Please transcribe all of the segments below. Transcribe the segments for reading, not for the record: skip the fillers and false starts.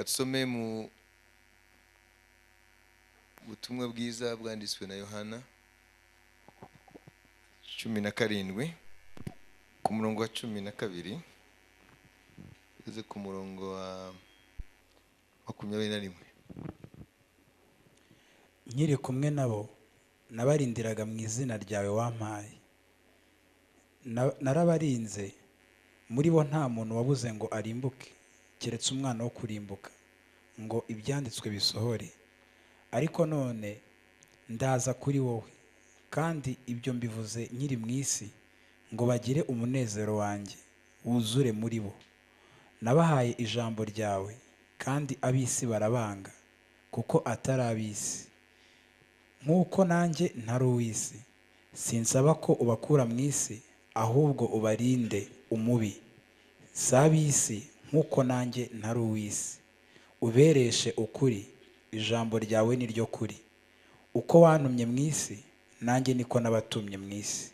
Katusome mu butumwa bwiza bwanditswe na Yohana 17 ku murongo wa 12 ugeze ku murongo wa 21. Nkiri kumwe nabo nabarindiraga mu izina ryawe wampaye. Narabarinze, muri bo nta muntu wabuze ngo arimbuke keretse umwana wo kurimbuka, ngo ibyanditswe bisohore. Ariko none ndaza kuri wowe, kandi ibyo mbivuze nkiri mu isi, ngo bagire umunezero wanjye wuzure muri bo. Nabahaye ijambo ryawe, kandi ab'isi barabanga, kuko atari ab'isi nk'uko nanjye ntari uw'isi. Sinsaba ko ubakura mu isi, ahubwo ubarinde umubi. Si ab'isi nk'uko nanjye ntari uw'isi. Ubereshe ukuri, ijambo ryawe ni ryo kuri. Uko wantumye mu isi, nanjye niko nabatumye mu isi.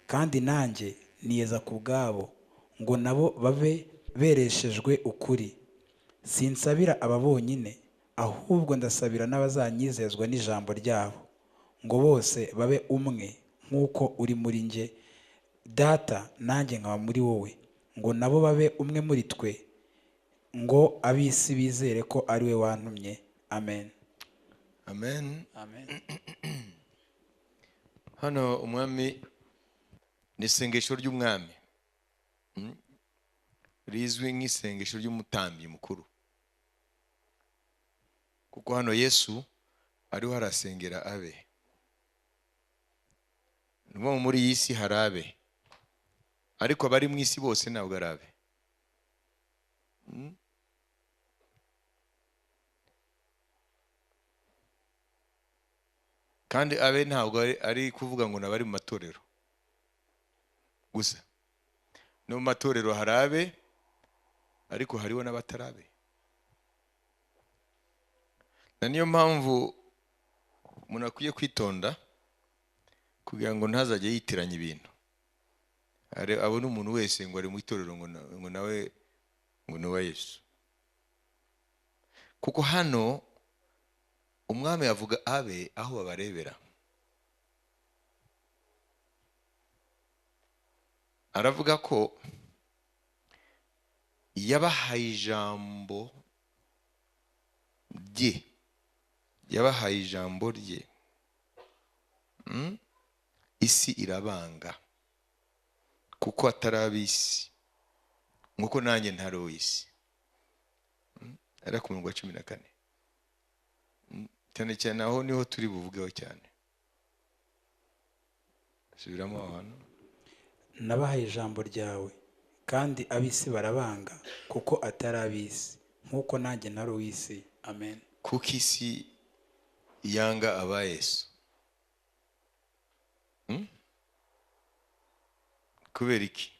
Kandi nanjye niyeza ku bwabo, ngo nabo babe bereshejwe ukuri. Sinsabira aba bonyine, ahubwo ndasabira n'abazanyizezwa n'ijambo ryabo, ngo bose babe umwe nk'uko uri muri njye, Data, nanjye nkaba muri wowe, ngo nabo babe umwe muri twe, ngo ab'isi bizere ko ari we wantumye. Amen. Amen. Amen. Hano umwami ni isengesho ry'umwami rizwi nk'isengesho ry'umutambyi mukuru, kuko hano Yesu ariho arasengera abe. Nuko muri iyi si hari abe, ariko abari mu isi bose ntabwo ari abe. Kandi abe ntabwo ari kuvuga ngo nabari mu matorero gusa. No mu matorero hari abe, ariko hariho n'abatarabe. Na niyo mpamvu umuntu akwiye kwitonda kugira ngo ntazajye yitiranya ibintu. Abona umuntu wese ngo ari mu itorero ngo nawe ngo ni uwa Yesu. Kuko hano umwami yavuga abe aho babarebera. Aravuga ko yabahaye ijambo rye, yabahaye ijambo rye. Isi irabanga, kuko atari ab'isi nk'uko nanjye ntari uw'isi. Ari ku murongo wa 14. Cyane cyane aho niho turi buvugeho cyane. Subiramo aho hantu. Nabahaye ijambo ryawe, kandi ab'isi barabanga, kuko atari ab'isi nk'uko nanjye ntari uw'isi. Amen. Kuko isi yanga aba Yesu. Kubera iki?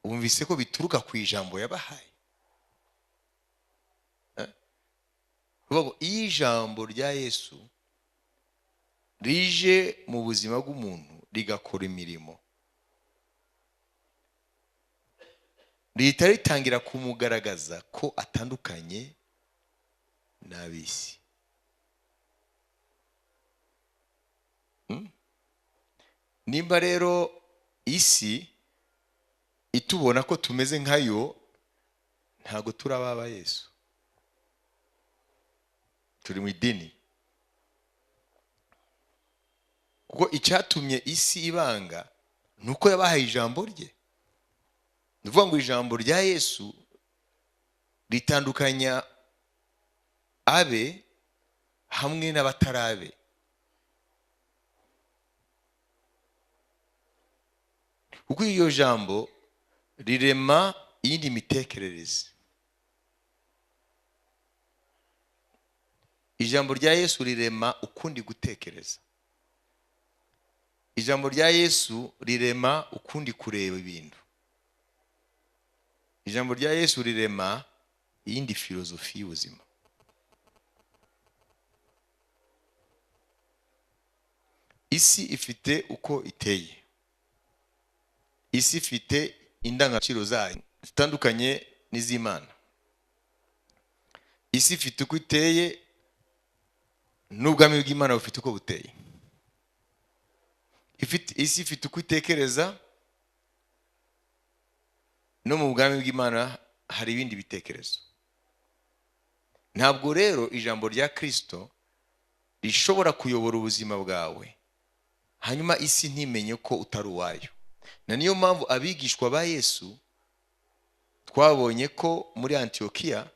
Umvise ko bituruka ku ijambo yabahaye. Iyo ijambo rya Yesu rije mu buzima bw'umuntu rigakora imirimo, rihita ritangira kumugaragaza ko atandukanye n'ab'isi. Nimba rero isi itubona ko tumeze nkayo, ntabwo turababa Yesu, turi mu idini. Kuko icyatumye isi ibanga nuko yabahaye ijambo rye. Nuvuga ngo ijambo rya Yesu ritandukanya abe hamwe n'abatarabe. Kuko iyo jambo rirema iyindi mitekerereze. Ijambo rya Yesu rirema ukundi gutekereza. Ijambo rya Yesu rirema ukundi kureba ibintu. Ijambo rya Yesu rirema iyindi filozofi y'ubuzima. Isi ifite uko iteye. Isi ifite indangagaciro zayo. zitandukanye n'iz'Imana. Isi ifite uko iteye n'ubwami bw'Imana bufite uko buteye. Isi ifite uko itekereza no mu bwami bw'Imana hari ibindi bitekerezo. Ntabwo rero ijambo rya Kristo rishobora kuyobora ubuzima bwawe hanyuma isi ntimenye ko utari uwayo. Na niyo mpamvu abigishwa ba Yesu twabonye ko muri Antiokiya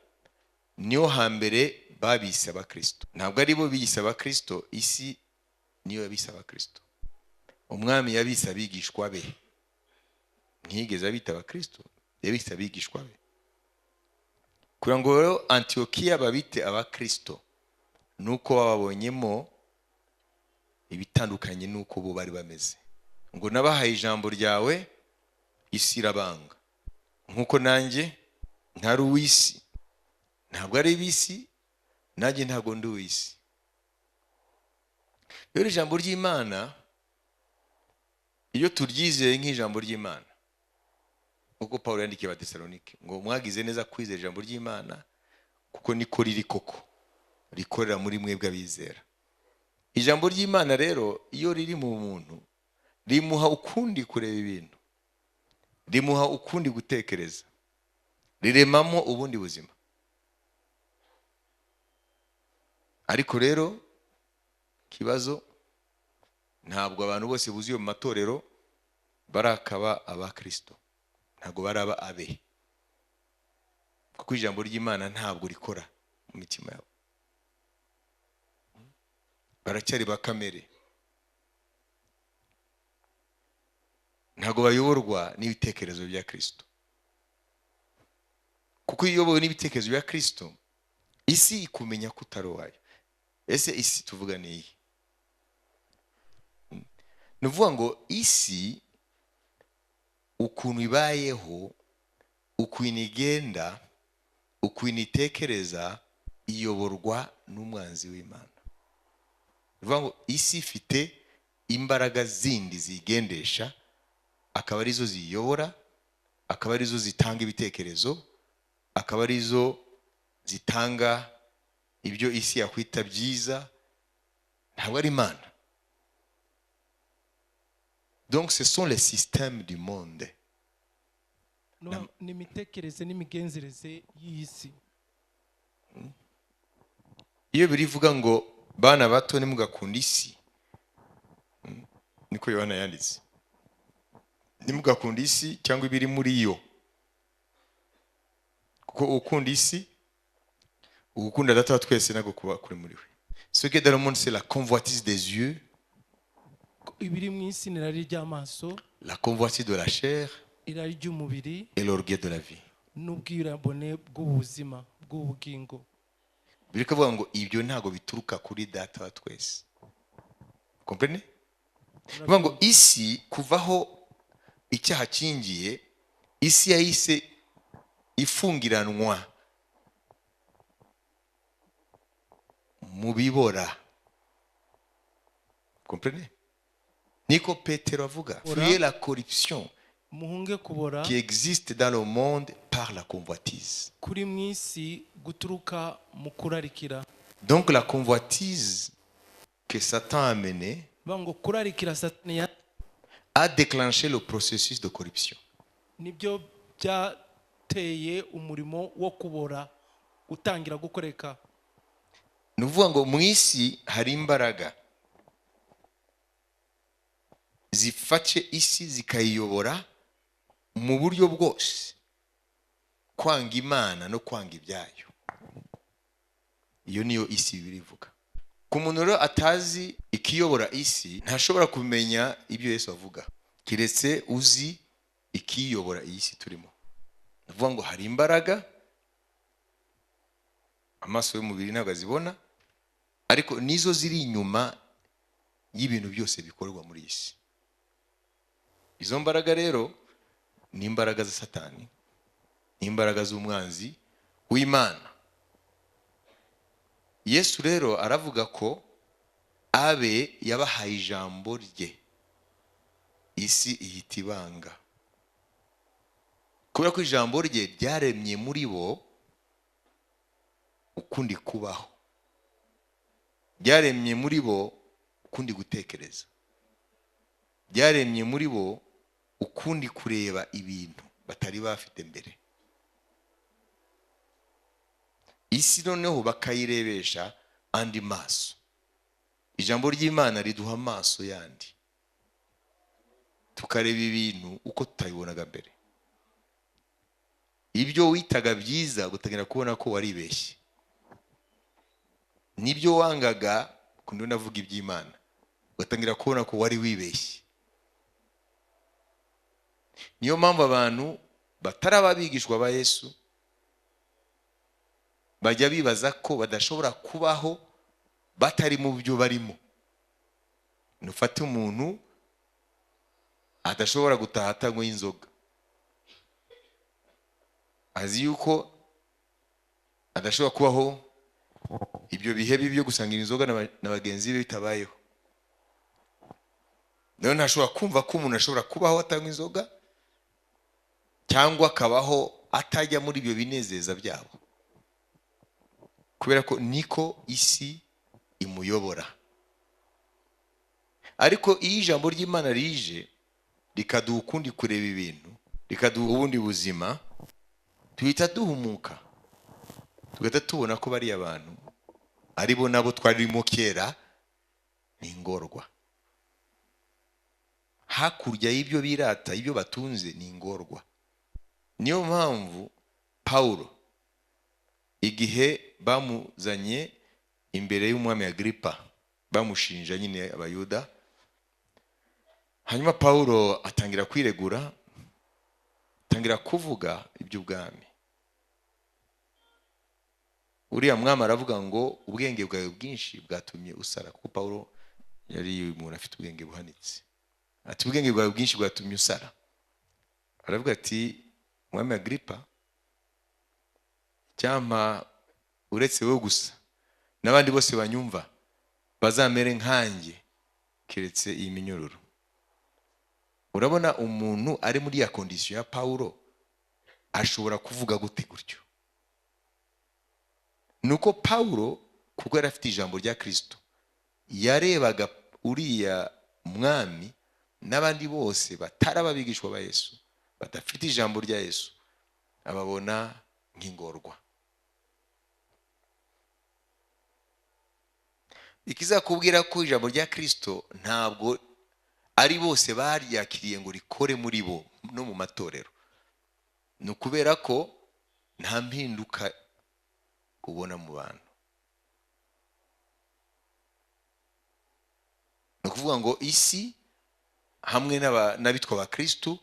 niyo hambere babise abakristo. Ntabwo ari bo biyise abakristo, isi niyo yabise abakristo. Umwami yabise abigishwa be, ntiyigeze abita abakristo, yabise abigishwa be. Kugira ngo rero Antiokiya babite abakristo nuko bababonyemo ibitandukanye nuko bo bari bameze. Ngo nabahaye ijambo ryawe, isi irabanga. Nkuko nanjye ntari uw'isi, ntabwo ari ibisi, nanjye ntabwo ndi uw'isi. Rero ijambo ry'Imana iyo turyizeye nk'ijambo ry'Imana, uko Pawulo yandikiye Abatesalonike ngo mwagize neza kwizera ijambo ry'Imana kuko niko riri koko, rikorera muri mwebwe abizera. Ijambo ry'Imana rero iyo riri mu muntu rimuha ukundi kureba ibintu, rimuha ukundi gutekereza, riremamo ubundi buzima. Ariko rero kibazo, ntabwo abantu bose buzuye mu matorero barakaba abakristo, ntabwo baraba abe, kuko ijambo ry'Imana ntabwo rikora mu mitima yabo. Baracyari bakamere, ntabwo bayoborwa n'ibitekerezo bya Kristo. Kuko iyo uyobowe n'ibitekerezo bya Kristo, isi ikumenya ko utari uwayo. Ese isi tuvuga ni iyi? Ni ukuvuga ngo isi ukuntu ibayeho, ukuntu igenda, ukuntu itekereza, iyoborwa n'umwanzi w'Imana. Ni ukuvuga ngo isi ifite imbaraga zindi zigendesha, akaba arizo ziyobora, akaba arizo zitanga ibitekerezo, akaba arizo zitanga ibyo isi yakwita byiza, ntabwo ari Imana. Donc ce sont les systèmes du monde. N'imitekerereze n'imigenzereze y'isi. Iyo birivuga ngo bana bato nimugakunda isi, niko Yohana yanditse, nimugakunda isi cyangwa ibiri muri yo, kuko ukunda isi ugukunda Data wa twese ntabwo kuba kuri muri we. Ce qui est dans le monde, c'est la convoitise des yeux, Ibiri mu isi ni irari ry'amaso, la convoitise de la chair irari ry'umubiri, et l'orgueil de la vie. n'ubwirabone bw'ubuzima bw'ubugingo. Birikavuga ngo ibyo ntago bituruka kuri Data wa twese. Comprenez? Bivuga ngo isi kuvaho icyaha kingiye, isi yahise ifungiranwa mu bibora. Comprenez? Niko Petero avuga, fuyez la corruption Muhunge kubora qui existe dans le monde par la convoitise. kuri mu isi guturuka mu kurarikira. Donc la convoitise que Satan a menée Bango kurarikira Satani a déclenché le processus de corruption. nibyo byateye umurimo wo kubora utangira gukoreka. Ni ukuvuga ngo mu isi hari imbaraga zifashe isi zikayiyobora mu buryo bwose, kwanga Imana no kwanga ibyayo. Iyo niyo isi birivuga. Ku muntu rero atazi ikiyobora isi, ntashobora kumenya ibyo Yesu avuga, kiretse uzi ikiyobora iyi si turimo. Ni ukuvuga ngo hari imbaraga amaso y'umubiri ntabwo azibona, ariko nizo ziri inyuma y'ibintu byose bikorwa muri iyi si. Izo mbaraga rero ni imbaraga za Satani, ni imbaraga z'umwanzi w'Imana. Yesu rero aravuga ko abe yabahaye ijambo rye, isi ihita ibanga. kubera ko ijambo rye ryaremye muri bo ukundi kubaho, ryaremye muri bo ukundi gutekereza, ryaremye muri bo ukundi kureba ibintu batari bafite mbere. Isi noneho bakayirebesha andi maso. Ijambo ry'Imana riduha amaso yandi, tukareba ibintu uko tutabibonaga mbere. Ibyo witaga byiza gutangira kubona ko waribeshye, nibyo wangaga kundi navuga iby'Imana gutangira kubona ko wari wibeshye. Niyo mpamvu abantu batarababigishwa ba Yesu bajya bibaza ko badashobora kubaho batari mu byo barimo. Nufate umuntu adashobora gutaha atanywa inzoga, azi yuko adashobora kubaho ibyo bihe bibi byo gusangira inzoga na bagenzi be bitabayeho. Nayo ntashobora kumva ko umuntu ashobora kubaho atanywa inzoga cyangwa akabaho atajya muri ibyo binezeza byabo, kubera ko niko isi imuyobora. Ariko iyo ijambo ry'Imana rije rikaduha ukundi kureba ibintu, rikaduha ubundi buzima, tuhita duhumuka, tugahita tubona ko bari abantu ari bo nabo twarimo kera ni ingorwa. Hakurya y'ibyo birata, ibyo batunze ni ingorwa. Niyo mpamvu Pawulo igihe bamuzanye imbere y'umwami Agripa bamushinja nyine abayuda, hanyuma Pawulo atangira kwiregura, atangira kuvuga iby'ubwami. Uriya mwami aravuga ngo ubwenge bwawe bwinshi bwatumye usara, kuko Pawulo yari umuntu afite ubwenge buhanitse. Ati ubwenge bwawe bwinshi bwatumye usara. Aravuga ati mwami Agripa, cyampa uretse wowe gusa n'abandi bose banyumva bazamere nkanjye keretse iyi minyururu. Urabona umuntu ari muri ya kondisiyo ya Pawulo ashobora kuvuga gute gutyo? Nuko Pawulo kuko yari afite ijambo rya Kristo yarebaga uriya mwami n'abandi bose batarababigishwa ba Yesu, badafite ijambo rya Yesu, ababona nk'ingorwa. Ikizakubwira ko ijambo rya Kristo ntabwo ari bose baryakiriye ngo rikore muri bo no mu matorero, ni ukubera ko nta mpinduka ubona mu bantu. Ni ukuvuga ngo isi hamwe n'abitwa ba Kristo,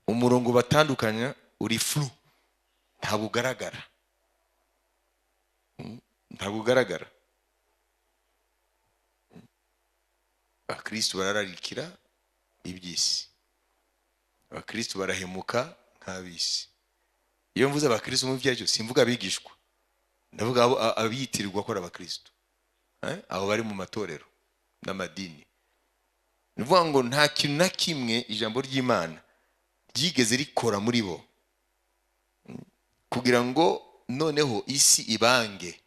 umurongo batandukanya uri flu, ntabwo ugaragara, ntabwo ugaragara. Abakristo barararikira iby'isi, abakristo barahemuka nk'ab'isi. Iyo mvuze abakristo mu byacyo simvuga abigishwa, ndavuga abiyitirirwa ko ari abakristo, abo bari mu matorero n'amadini. Ni ukuvuga ngo nta kintu na kimwe ijambo ry'Imana ryigeze rikora muri bo kugira ngo noneho isi ibange.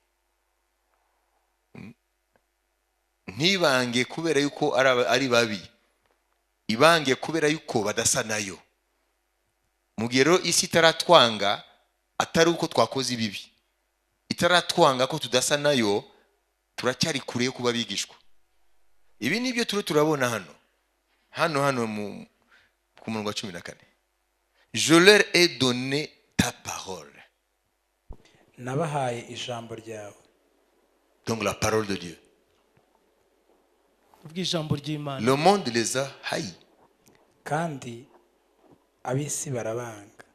Ntibange kubera yuko ari babi, ibange kubera yuko badasa nayo. Mu gihe rero isi itaratwanga, atari uko twakoze ibibi, itaratwanga ko tudasa nayo, turacyari kure yo kuba bigishwa. Ibi nibyo turabona hano ku murongo wa 14. Je leur ai donné ta parole. Nabahaye ijambo ryawe. Donc la parole de Dieu. ubw'ijambo ry'Imana. Le monde les a haïs. Kandi ab'isi barabanga.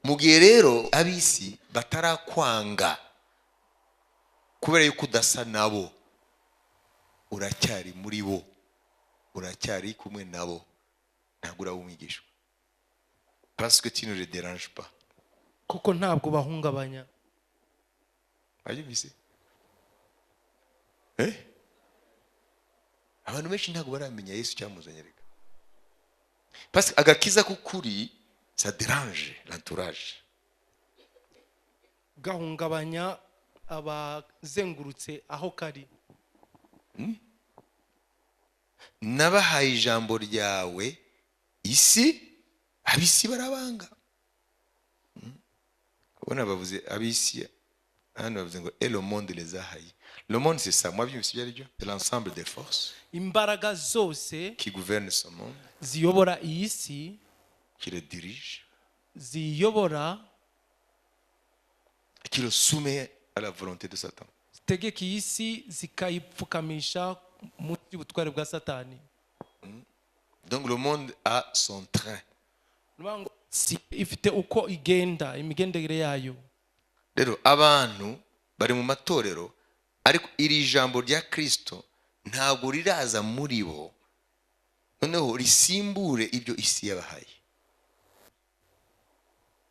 Mu gihe rero ab'isi batarakwanga kubera yuko udasa nabo, uracyari muri bo, uracyari kumwe nabo, ntabwo uri umwigishwa. Parce que tu ne les déranges pas. Kuko ntabwo bahungabanya. Bayumvise? Abantu benshi ntabwo baramenya Yesu cyamuzanye reka. Parce que agakiza k'ukuri ça dérange l'entourage. gahungabanya abazengurutse aho kari. Nabahaye ijambo ryawe isi, abisi barabanga. Ubona bavuze abisi, hano bavuze ngo et le monde les a haïs. Le monde c'est ça, moi bien c'est l'ensemble des forces Imbaraga zose qui gouvernent ce monde, ziyobora iyi si, qui le dirigent, ziyobora et qui le soumet à la volonté de Satan. zitegeka iyi si zikayipfukamisha munsi y'ubutware bwa Satani. Donc le monde a son train. Nuvuga ngo si ifite uko igenda, imigendere yayo. Rero abantu bari mu matorero, ariko iri jambo rya Kristo ntabwo riraza muri bo, noneho risimbure ibyo isi yabahaye.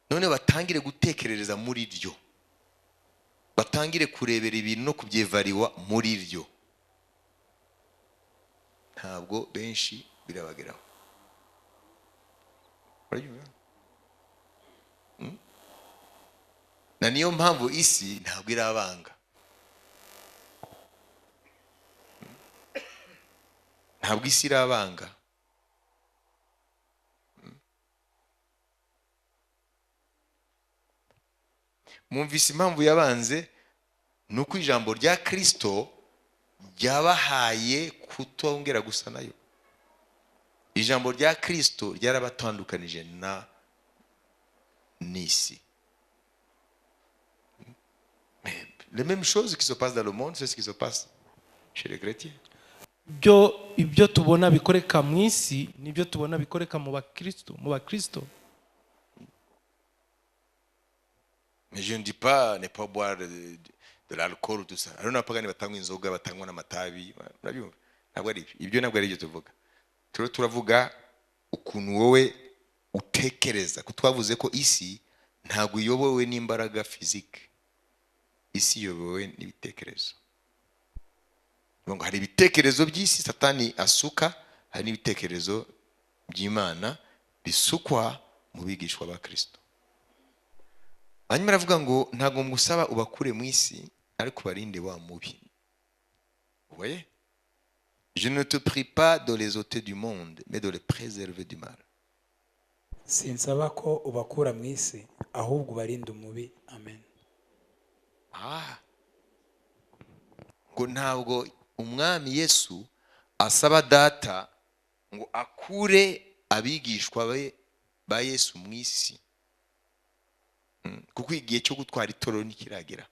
None batangire gutekerereza muri ryo, batangire kurebera ibintu no kubyevariwa muri ryo. Ntabwo benshi birabageraho. Na niyo mpamvu isi ntabwo irabanga. Ntabwo isi irabanga. Mwumvise impamvu yabanze, nuko ijambo rya Kristo ryabahaye kutongera gusa nayo. Ijambo rya Kristo ryarabatandukanije na n'isi. Mais les mêmes choses qui se passent dans le monde, c'est ce qui se passe chez les chrétiens. Ibyo tubona bikoreka mu isi nibyo tubona bikoreka mu bakristo. Mais je ne dis pas ne pas boire de l'alcool, tout ça. Alors n'apagani batangwa inzoga, batangwa n'amatabi, murabyumva. Ntabwo ari ibyo, ntabwo ari ibyo tuvuga. Turavuga ukuntu wowe utekereza, ko twavuze ko isi ntabwo iyobowe n'imbaraga physique. Isi iyobowe n'ibitekerezo. Ngo hari ibitekerezo by'isi Satani asuka, hari n'ibitekerezo by'Imana bisukwa mu bigishwa ba Kristo. Hanyuma aravuga ngo ntabwo ngusaba ubakure mu isi, ariko barinde wa mubi. Vous voyez? Je ne te prie pas de les ôter du monde, mais de les préserver du mal. sinsaba ko ubakura mu isi, ahubwo ubarinda umubi. Amen. Ngo ntabwo umwami Yesu asaba data ngo akure abigishwa ba Yesu mu isi, kuko igihe cyo gutwara itorero ntikiragera.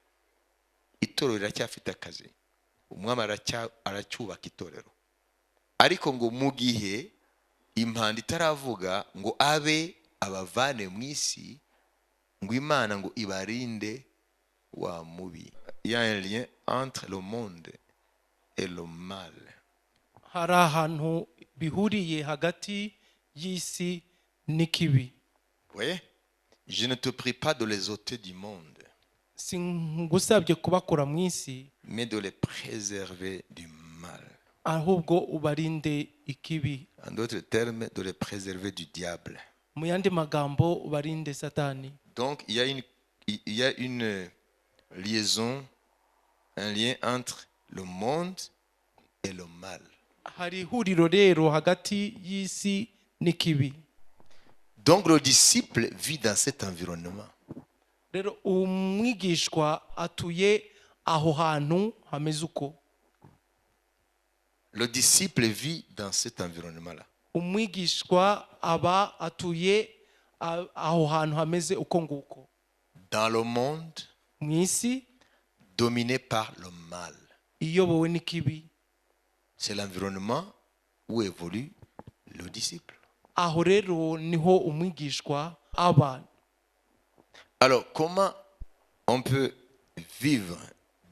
Itorero riracyafite akazi, umwami aracyubaka itorero, ariko ngo mu gihe impanda itaravuga ngo abe abavane mu isi, ngo Imana ngo ibarinde wa mubi. Il y a un lien entre le monde et le mal. Hari ahantu bihuriye hagati y'isi n'ikibi. Oui. Je ne te prie pas de les ôter du monde, Singusabye kubakura mu isi, mais de les préserver du mal. ahubwo ubarinde ikibi. En d'autres termes, de les préserver du diable. Mu yandi magambo ubarinde Satani. Donc, il y a une liaison, un lien entre le monde et le mal. Hari ihuriro rero hagati y'isi n'ikibi. Donc, le disciple vit dans cet environnement. Rero umwigishwa atuye aho hantu hameze uko. Le disciple vit dans cet environnement-là. Umwigishwa aba atuye aho hantu hameze uko nguko. Dans le monde, Mu isi dominé par le mal. iyobowe n'ikibi. C'est l'environnement où évolue le disciple. Aho rero niho umwigishwa aba. Alors, comment on peut vivre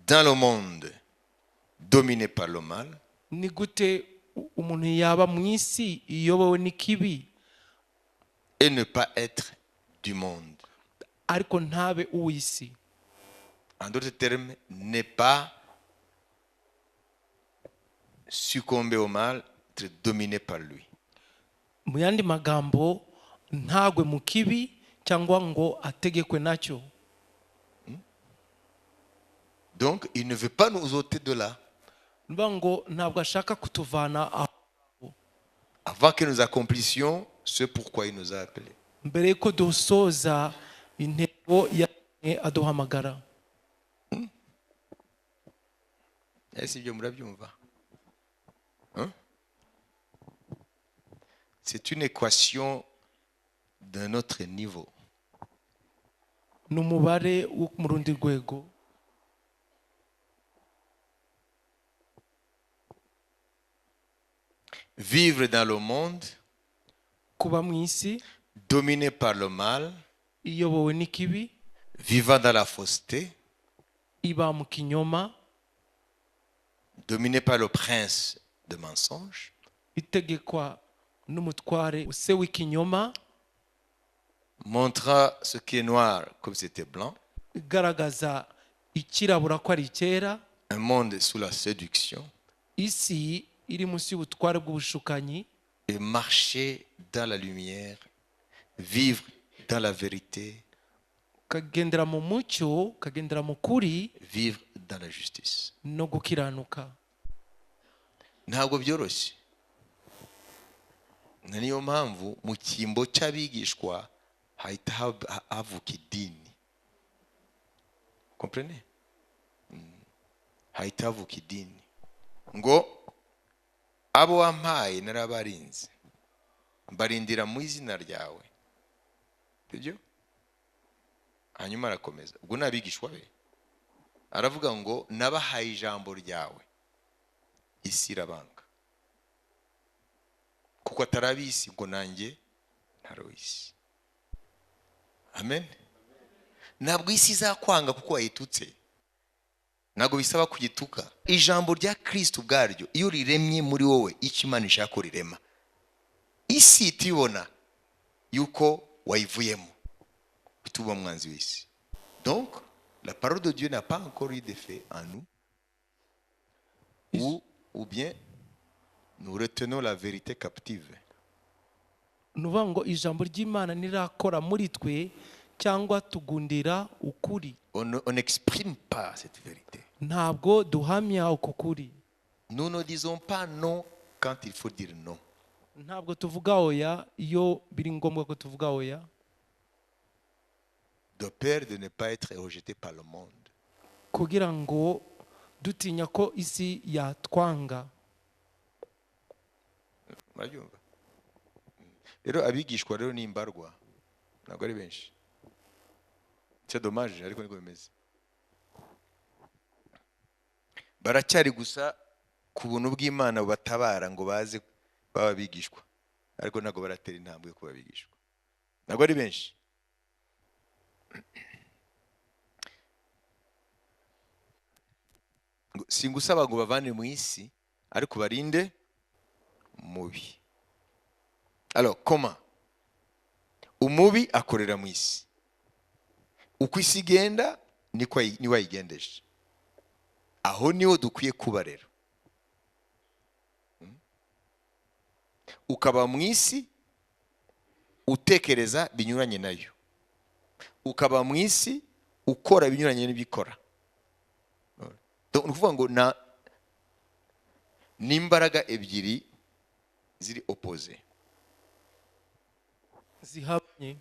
dans le monde dominé par le mal Ni gute umuntu yaba mu isi iyobowe n'ikibi et ne pas être du monde? ariko ntabe uw'isi? En d'autres termes, ne pas succomber au mal, être dominé par lui. Mu yandi magambo ntagwe mu kibi cyangwa ngo ategekwe nacyo. Donc, il ne veut pas nous ôter de là. Nuvuga ngo ntabwo ashaka kutuvana aho Avant que nous accomplissions ce pourquoi il nous a appelés. mbere yuko dusoza intego yatumye aduhamagara. Si bien murabyumva. Hein? C'est une équation d'un autre niveau. Ni umubare wo mu rundi rwego. Vivre dans le monde, Kuba mu isi dominé par le mal, iyobowe n'ikibi, vivant dans la fausseté, iba mu kinyoma, dominé par le prince de mensonge, itegekwa n'umutware se w'ikinyoma, montrant ce qui est noir comme c'était blanc, igaragaza ikirabura ko ari icyera, un monde sous la séduction, isi iri munsi y'ubutware bw'ubushukanyi, et marcher dans la lumière, vivre dans la vérité, kagendera mu mucyo, kagendera mu kuri vivre dans la justice. no gukiranuka. Ntabwo byoroshye. Niyo mpamvu mu cyimbo cy'abigishwa hahita havuka idini. Comprenez? Hahita havuka idini. Ngo abo wampaye narabarinze, mbarindira mu izina ryawe. Sibyo? Hanyuma arakomeza. Ubwo n'abigishwa be aravuga ngo nabahaye ijambo ryawe, isi irabanga kuko atarabisi ngo nanjye ntaroisi. Amen. Ntabwo isi izakwanga kuko wayitutse, ntabwo bisaba kugituka. Ijambo rya Kristo ubwaryo iyo riremye muri wowe icyo Imana ishaka ko rirema, isi itibona yuko wayivuyemo, bituba mwanzi w'isi. Donc la parole de Dieu n'a pas encore eu d'effet en nous, ou bien nous retenons la vérité captive. Nuvuga ngo ijambo ry'Imana nirakora muri twe cyangwa tugundira ukuri. On n'exprime pas cette vérité. Ntabwo duhamya uko kuri. Nous ne disons pas non quand il faut dire non. Ntabwo tuvuga oya iyo biri ngombwa ko tuvuga oya. De peur de ne pas être rejeté par le monde. Kugira ngo dutinya ko isi yatwanga. Murabyumva? Rero abigishwa rero ni imbarwa, ntabwo ari benshi. C'est dommage ariko niko bimeze. Baracyari gusa ku buntu bw'Imana bubatabara ngo baze baba bigishwa, ariko ntabwo baratera intambwe yo kuba bigishwa. Ntabwo ari benshi. Singusaba ngo bavane mu isi ariko barinde mubi. Alors comment? Umubi akorera mu isi, uko isi igenda ni wayigendeje. Aho niho dukwiye kuba rero. Ukaba mu isi utekereza binyuranye nayo, ukaba mu isi ukora binyuranye n'ibikora. Donc nukuvuga ngo n'imbaraga ebyiri ziri opposé, zihamye.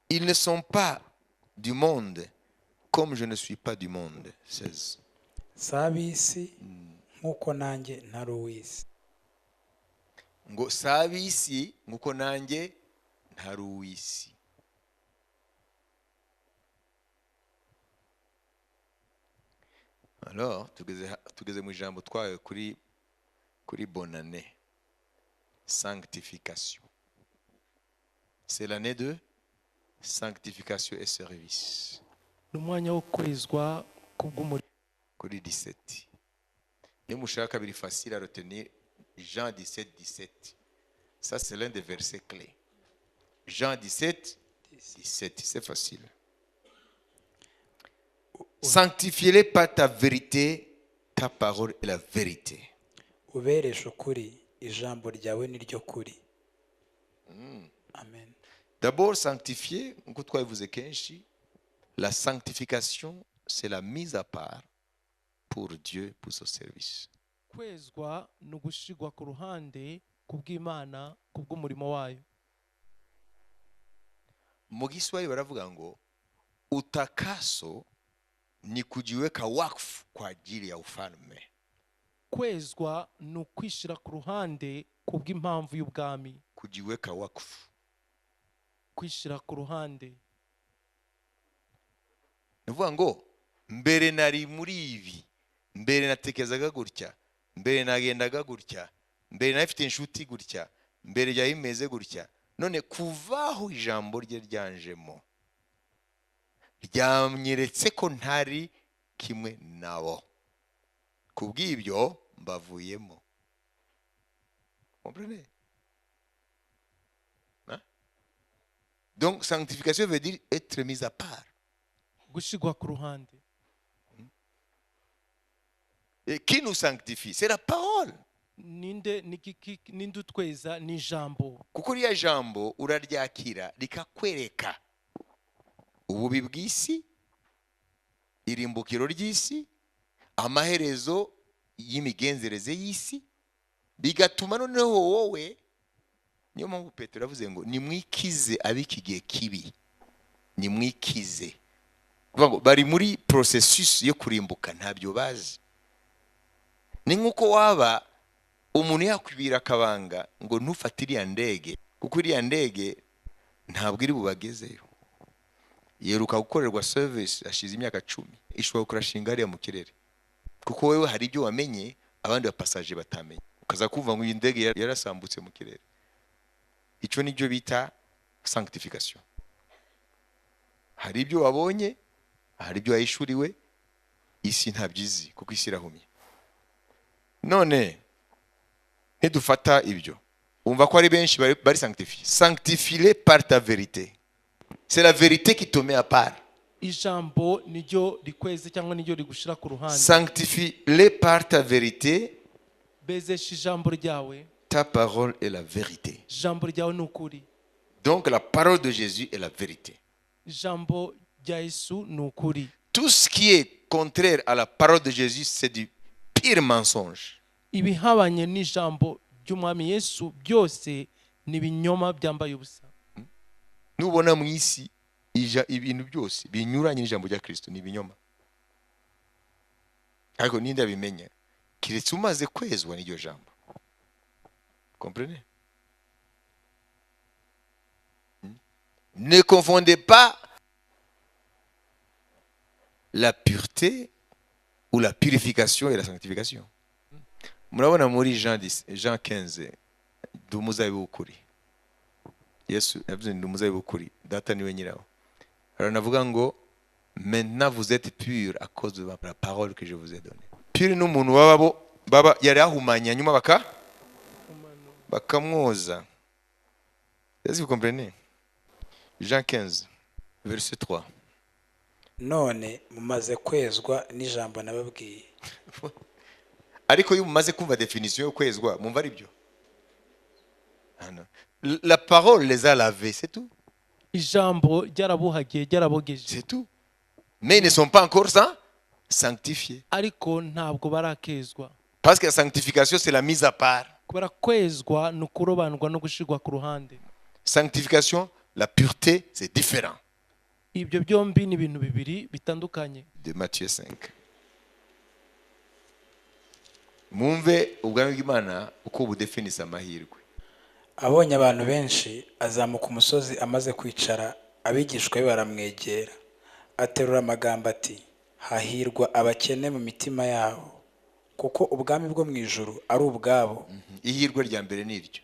Ils ne sont pas du monde comme je ne suis pas du monde. 16. si ab'isi nk'uko nanjye ntari uw'isi. Ngo si ab'isi nk'uko nanjye ntari uw'isi. Alors tugeze mu ijambo twawe kuri bonne année, sanctification. C'est l'année de sanctification et service. N'umwanya wo kwezwa kubw'umurimo. Kuri 17. Iyo mushaka biri facile à retenir, Jean 17, 17. Ça c'est l'un des versets clés. Jean 17, 17, c'est facile. Sanctifiez-les par ta vérité, ta parole est la vérité. ubereshe ukuri ijambo ryawe ni ryo kuri. Amen. D'abord, sanctifier, nk'uko twabivuze kenshi, la sanctification, c'est la mise à part pour Dieu, pour son service. kwezwa ni ugushigwa ku ruhande kubw'Imana kubw'umurimo wayo. Mu Kiswahili baravuga ngo utakaso ni kujiweka wakfu kwa ajili ya ufalme. Kwezwa ni ukwishira ku ruhande kubw'impamvu y'ubwami. Kujiweka wakfu. Kwishira ku ruhande. Nuvuga ngo mbere nari muri ibi, mbere natekerezaga gutya, mbere nagendaga gutya, mbere nafite inshuti gutya, mbere byahimeze gutya, none kuvaho ijambo rye ryanjemo ryamyeretse ko ntari kimwe nabo, kubw'ibyo mbavuyemo. Comprenez? Hein? Donc sanctification veut dire être mise à part. Gushigwa ku ruhande. Et qui nous sanctifie? C'est la parole. Ninde utweza ni ijambo. Kuko riya jambo uraryakira rikakwereka ububi bw'isi, irimbukiro ry'isi, amaherezo y'imigenzereze y'isi, bigatuma noneho wowe, niyo mpamvu Petero yavuze ngo nimwikize ab'iki gihe kibi, nimwikize. Bari muri processus yo kurimbuka, ntabyo bazi. Ni nk'uko waba umuntu yakwibira akabanga ngo ntufate iriya ndege, kuko iriya ndege ntabwo iri bubagezeyo. Yeruka gukorerwa service ashize imyaka 10, ishobora kurashinga hariya mu kirere, kuko wewe hari ibyo wamenye abandi bapasaje batamenye, ukaza kuvuga ngo iyi ndege yarasambutse mu kirere. Icyo nibyo bita sanctification. Hari ibyo wabonye, hari ibyo wayishuriwe, isi ntabyizi kuko isi irahumye. None ntidufata ibyo, umva ko ari benshi bari sanctifié. Sanctifie-les par ta vérité. C'est la vérité qui te met à part. Ijambo niryo rikweze cyangwa niryo rigushira ku ruhande. Sanctifie-les par ta vérité. Bezesha ijambo ryawe. Ta parole est la vérité. Ijambo ryawe ni ukuri. Donc la parole de Jésus est la vérité. Ijambo rya Yesu ni ukuri. Tout ce qui est contraire à la parole de Jésus, c'est du pire mensonge. Ibihabanye n'ijambo ry'umwami Yesu byose ni binyoma byambaye ubusa. Nubona mu isi ibintu byose binyuranye n'ijambo rya Kristo ni binyoma. Ariko ninde abimenya? Kiretse umaze kwezwa n'iryo jambo. Comprenez? Ne confondez pas la pureté ou la purification et la sanctification. Murabona muri Jean 15 dumuzabibu ukuri. Yesu yavuze ndi umuzabibu ukuri, data niwe nyirawo. Aranavuga ngo maintenant vous êtes purs à cause de la parole que je vous ai donnée. Pur n'umuntu baba yari ahumanya nyuma bakamwoza. Est-ce que vous comprenez? Jean 15 verset 3. None mumaze kwezwa n'ijambo nababwiye. Ariko iyo mumaze kumva définition yo kwezwa mumva ari byo. La parole les a lavés, c'est tout. Ijambo ryarabuhagiye ryarabogeje. C'est tout. Mais ils ne sont pas encore sanctifiés. Ariko ntabwo barakezwa. Parce que la sanctification c'est la mise à part. Kubera kwezwa ni ukurobanurwa no gushirwa ku ruhande. Sanctification, la pureté, c'est différent. Ibyo byombi ni ibintu bibiri bitandukanye. De Matthieu 5. Mumve ubwami bw'Imana uko budefinisa amahirwe. Abonye abantu benshi azamuka umusozi, amaze kwicara abigishwa be baramwegera, aterura amagambo ati, hahirwa abakene mu mitima yabo, kuko ubwami bwo mu ijuru ari ubwabo. Ihirwe rya mbere ni iryo.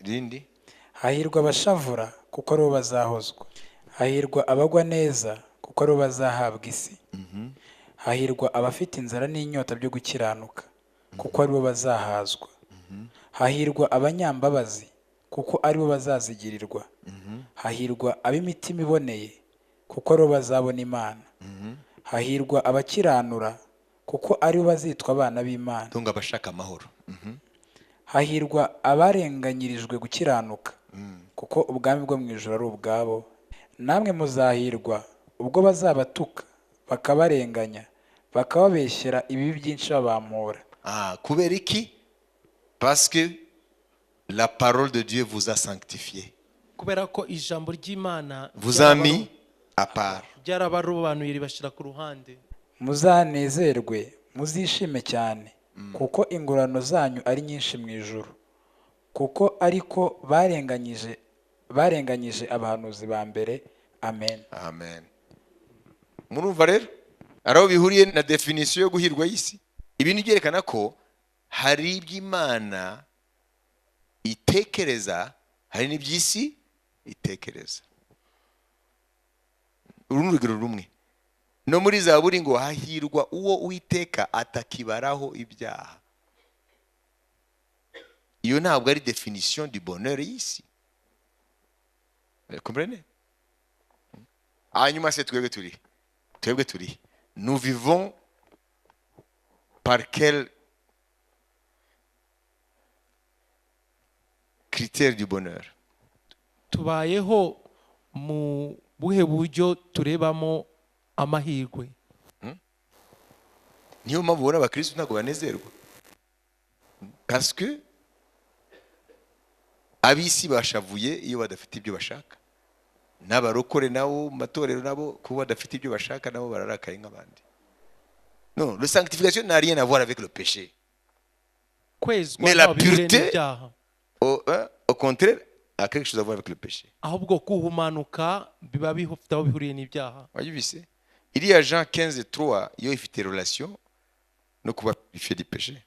Rindi? Hahirwa abashavura kuko aribo bazahozwa. Hahirwa abagwa neza kuko aribo bazahabwa isi. Hahirwa abafite inzara n'inyota byo gukiranuka kuko aribo bazahazwa. Hahirwa abanyambabazi kuko aribo bazazigirirwa. Hahirwa ab'imitima iboneye kuko aribo bazabona Imana. hahirwa abakiranura kuko ari bo bazitwa abana b'Imana. donc abashaka amahoro. Hahirwa abarenganyirijwe gukiranuka kuko ubwami bwo mu ijuru ari ubwabo. Namwe muzahirwa ubwo bazabatuka bakabarenganya bakababeshyera ibibi byinshi babampora. Kubera iki? Parce que la parole de Dieu vous a sanctifié, kubera ko ijambo ry'Imana vous a mis à part. ryarabarobanuye ribashyira ku ruhande. Muzanezerwe muzishime cyane kuko ingororano zanyu ari nyinshi mu ijuru, kuko ariko barenganyije abahanuzi ba mbere. Amen. Amen. Murumva rero araho bihuriye na definition yo guhirwa y'isi. Ibintu byerekana ko hari iby'Imana itekereza, hari n'iby'isi itekereza. Uru ni urugero rumwe. No muri Zaburi ngo hahirwa uwo Uwiteka atakibaraho ibyaha. Iyo ntabwo ari definition du bonheur y'isi. Vous comprenez? Hanyuma se twebwe turi. Nous vivons par quel critère du bonheur? Tubayeho mu buhe buryo turebamo amahirwe? Niyo mpamvu ubona abakristo ntabwo banezerwa, parce que ab'isi bashavuye iyo badafite ibyo bashaka, n'abarokore nabo mu matorero nabo kuba badafite ibyo bashaka nabo bararakaye nk'abandi. Non, la sanctification n'a rien à voir avec le péché. Mais la pureté, au contraire, a quelque chose à voir avec le péché. ahubwo kuhumanuka biba bifite aho bihuriye n'ibyaha. Wayibise? Iriya Jean 15:3 yo ifite relation no kuba bifite du péché.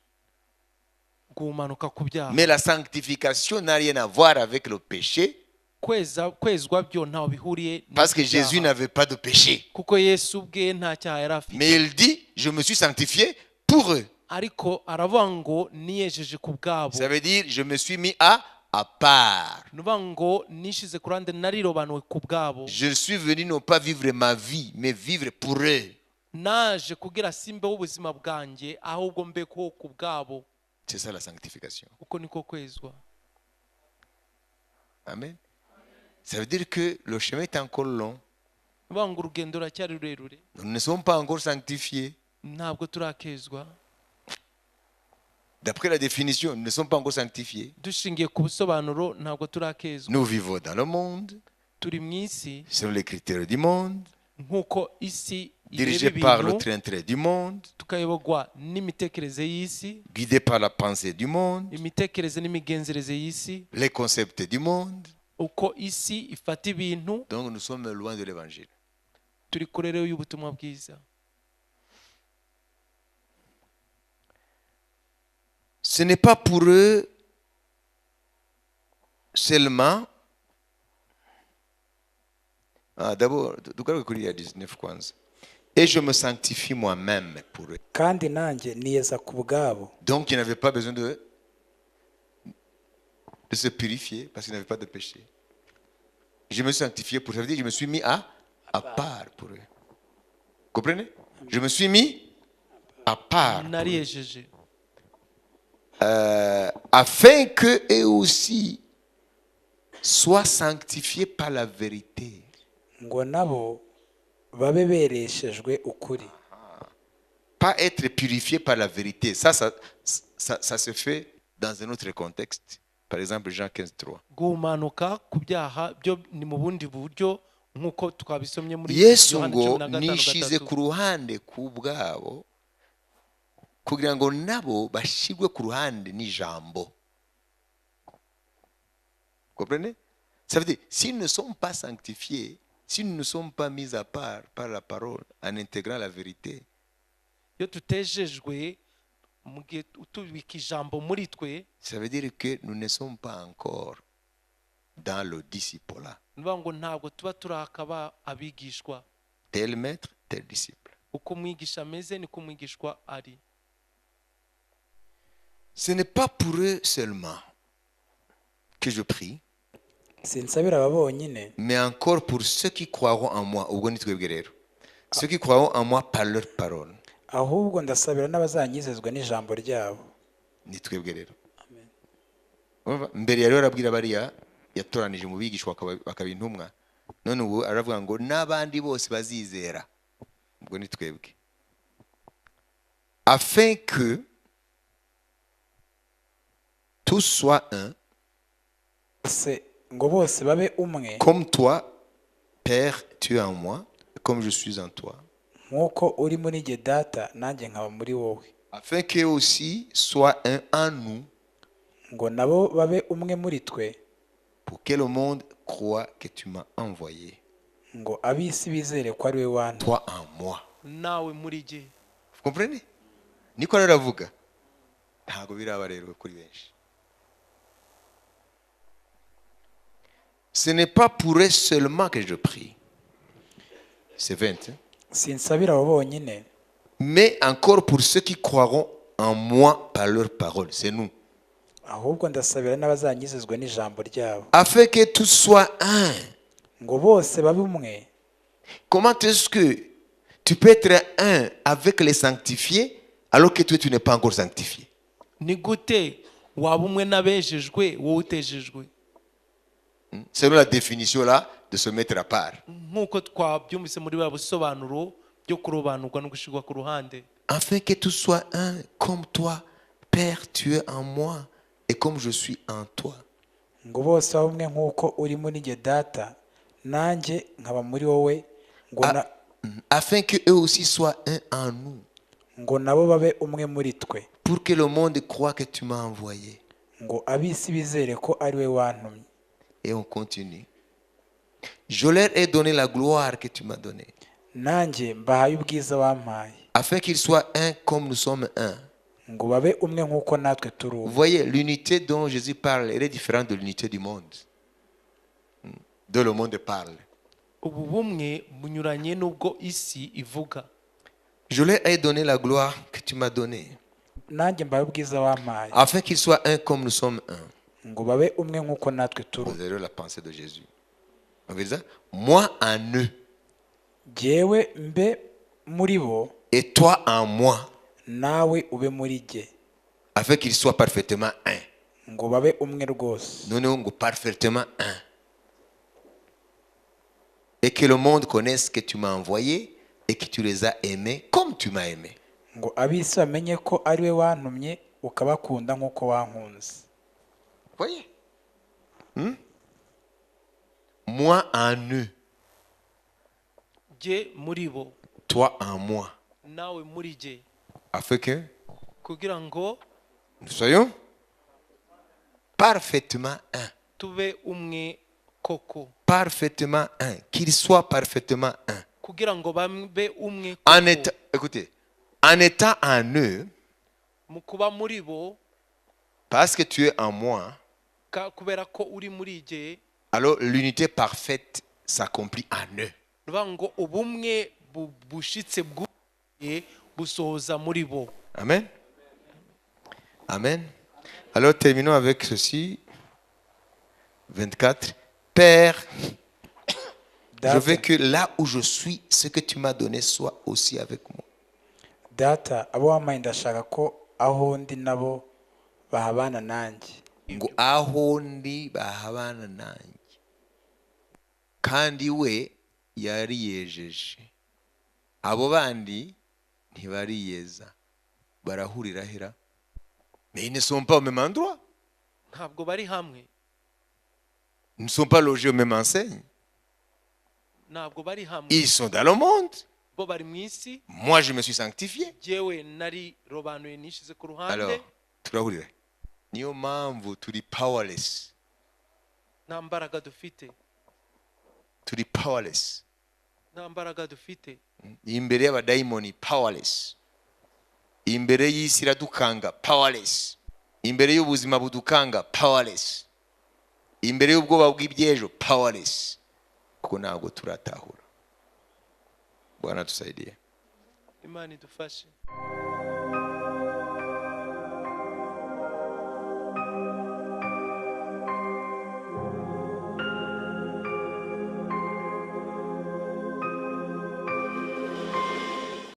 Guhumanuka ku byaha. Mais la sanctification n'a rien à voir avec le péché. Kwezwa byo ntaho bihuriye. Parce que Jésus n'avait pas de péché. Kuko Yesu ubwe nta cyaha yari afite. Mais il dit, je me suis sanctifié pour eux. Ariko aravuga ngo niyejeje ku bwabo. Ça veut dire, je me suis mis à part. Nuvuga ngo nishize ku ruhande narirobanuwe ku bwabo. Je suis venu non pas vivre ma vie, mais vivre pour eux. Naje kugira simbeho ubuzima bwanjye ahubwo mbeko ku bwabo. C'est ça la sanctification. Uko niko kwezwa. Amen. Ça veut dire que le chemin est encore long. Nuvuga ngo urugendo ruracyari rurerure. Nous ne sommes pas encore sanctifiés. Ntabwo turakezwa. D'après la définition, nous ne sommes pas encore sanctifiés. Dushingiye ku busobanuro ntabwo turakezwa. Nous vivons dans le monde, Turi mu isi selon les critères du monde, nk'uko isi dirigés par le train-train du monde, tukayobogwa n'imitekerereze y'isi, guidés par la pensée du monde, imitekerereze n'imigenzereze y'isi, les concepts du monde. uko isi ifata ibintu. Donc nous sommes loin de l'évangile. Turi kure rero y'ubutumwa bwiza. Ce n'est pas pour eux seulement. D'abord, et je me sanctifie moi-même pour eux. Kandi nanjye niyeza ku bwabo. Donc ils n'avaient pas besoin de se purifier parce qu'ils n'avaient pas de péché. Je me suis sanctifié pour eux. Ça veut dire que je me suis mis à part pour eux. Comprenez? Je me suis mis à part. Nariyejeje. Afin que eux aussi soient sanctifiés par la vérité. Ngo nabo babe bereshejwe ukuri. Pas être purifié par la vérité. Ça se fait dans un autre contexte. Par exemple, Jean 15:3. Guhumanuka ku byaha byo ni mu bundi buryo nk'uko twabisomye muri Yesu Yohana ngo 15:3. nishize ku ruhande ku bwabo kugira ngo nabo bashirwe ku ruhande n'ijambo. Comprenez? Ça veut dire, s'ils ne sont pas sanctifiés, si nous ne sommes pas mis à part par la parole en intégrant la vérité, Iyo tutejejwe mu gihe tubika ijambo muri twe, ça veut dire que nous ne sommes pas encore dans le disciple. nuvuga ngo ntabwo tuba turakaba abigishwa. Tel maître, tel disciple. Uko umwigisha ameze niko umwigishwa ari. Ce n'est pas pour eux seulement que je prie, Sinsabira aba bonyine, mais encore pour ceux qui croiront en moi. Ubwo ni twebwe rero. Ceux qui croiront en moi par leur parole. ahubwo ndasabira n'abazanyizezwa n'ijambo ryabo. Ni twebwe rero. Urumva? Mbere yari arabwira bariya yatoranije mu bigishwa bakaba intumwa, none ubu aravuga ngo n'abandi bose bazizera, ubwo ni twebwe, afin que tous soient un, ngo bose babe umwe comme toi Père tu es en moi comme je suis en toi, nk'uko uri muri jye data nanjye nkaba muri wowe, afin qu'eux aussi soient un en nous, ngo nabo babe umwe muri twe, pour que le monde croit que tu m'as envoyé, ngo ab'isi bizere ko ari we wantu. toi en moi. nawe muri jye. Vous comprenez? Niko aravuga. Ntago biraba rero kuri benshi. Ce n'est pas pour eux seulement que je prie. C'est 20. Hein? Sinsabira abo bonyine, Mais encore pour ceux qui croiront en moi par leur parole. C'est nous. ahubwo ndasabira n'abazanyizezwa n'ijambo ryabo, Afin que tous soient un. ngo bose babe umwe. Comment est-ce que tu peux être un avec les sanctifiés alors que toi tu n'es pas encore sanctifié? Ni gute waba umwe n'abejejwe wowe utejejwe? Selon la définition là de se mettre à part. Nk'uko twabyumvise muri ba busobanuro byo kurobanurwa no gushyirwa ku ruhande. Afin que tous soient un, comme toi, Père, tu es en moi, et comme je suis en toi. ngo bose babe umwe nk'uko uri muri jye data nanjye nkaba muri wowe, Afin que eux aussi soient un en nous, ngo nabo babe umwe muri twe, pour que le monde croit que tu m'as envoyé. ngo ab'isi bizere ko ari we wantumye. Et on continue. Je leur ai donné la gloire que tu m'as donnée, nanjye mbahaye ubwiza wampaye, afin qu'ils soient un comme nous sommes un. ngo babe umwe nk'uko natwe turi Vous umwe. voyez, l'unité dont Jésus parle, elle est différente de l'unité du monde. Dont le monde parle. Ubu bumwe bunyuranye n'ubwo isi ivuga. Je leur ai donné la gloire que tu m'as donnée, nanjye mbahaye ubwiza wampaye, afin qu'ils soient un comme nous sommes un. ngo babe umwe nk'uko natwe turi Vous umwe. avez la pensée de Jésus. Vous voyez ça? Moi en eux jyewe mbe muri bo, et toi en moi, nawe ube muri jye, afin qu'ils soient parfaitement un. ngo babe umwe rwose, Nous sommes parfaitement un. Et que le monde connaisse que tu m'as envoyé et que tu les as aimés comme tu m'as aimé. ngo ab'isi bamenye ko ari we wantumye ukabakunda nk'uko wankunze. Voyez? Moi en eux, Jye muri bo, toi en moi, nawe muri jye, afin que kugira ngo nous soyons parfaitement un. tube umwe koko, Parfaitement un. Qu'ils soient parfaitement un. kugira ngo babe umwe En koko. état, écoutez, en étant en eux, Mu kuba muri bo, parce que tu es en moi, kubera ko uri muri jye, alors l'unité parfaite s'accomplit en eux. ruvuga ngo ubumwe bushitse bwuzuye busohoza muri bo. Amen. Amen. Alors terminons avec ceci. 24. Père, je veux que là où je suis, ce que tu m'as donné soit aussi avec moi. data abo wampaye ndashaka ko aho ndi nabo bahabana nanjye, Ngo aho ndi bahabana nanjye. Kandi we yariyejeje. Abo bandi ntibariyeza. Barahurira hera. Mais ils ne sont pas au même endroit. Ntabwo bari hamwe, Ils ne sont pas logés aux mêmes enseignes. ntabwo bari hamwe. Ils sont dans le monde. Bo bari mu isi, Moi, je me suis sanctifié. jyewe nari robanuye nishize ku Alors, ruhande. turahurira. Niyo mpamvu turi powerless. Nta mbaraga dufite, Turi powerless. nta mbaraga dufite. Imbere y'abadayimoni powerless. Imbere y'isi iradukanga powerless. Imbere y'ubuzima budukanga powerless. Imbere y'ubwoba bw'ibyejo powerless. Kuko ntabwo turatahura. Bwana tusaidie. Imana idufashe.